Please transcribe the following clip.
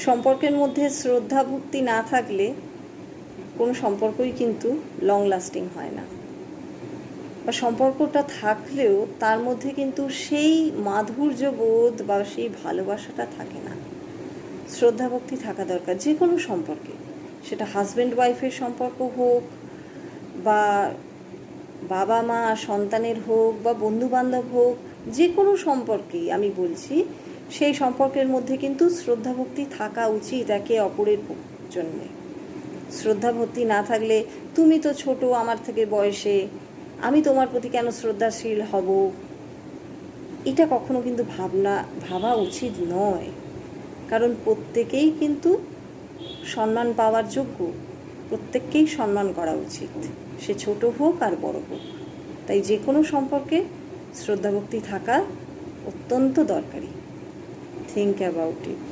সম্পর্কের মধ্যে শ্রদ্ধা ভক্তি না থাকলে কোনো সম্পর্কই কিন্তু লং লাস্টিং হয় না, বা সম্পর্কটা থাকলেও তার মধ্যে কিন্তু সেই মাধুর্য বোধ বা সেই ভালোবাসাটা থাকে না। শ্রদ্ধা ভক্তি থাকা দরকার যে কোনো সম্পর্কে, সেটা হাজব্যান্ড ওয়াইফের সম্পর্ক হোক, বা বাবা মা সন্তানের হোক, বা বন্ধুবান্ধব হোক, যে কোনো সম্পর্কেই আমি বলছি, সেই সম্পর্কের মধ্যে কিন্তু শ্রদ্ধা ভক্তি থাকা উচিত একে অপরের জন্যে। শ্রদ্ধা ভক্তি না থাকলে তুমি তো ছোট আমার থেকে বয়সে, আমি তোমার প্রতি কেন শ্রদ্ধাশীল হব, এটা কখনো কিন্তু ভাবা উচিত নয়। কারণ প্রত্যেকেই কিন্তু সম্মান পাওয়ার যোগ্য, প্রত্যেককেই সম্মান করা উচিত, সে ছোট হোক আর বড় হোক। তাই যে কোনো সম্পর্কে শ্রদ্ধা ভক্তি থাকা অত্যন্ত দরকারি। Think about it.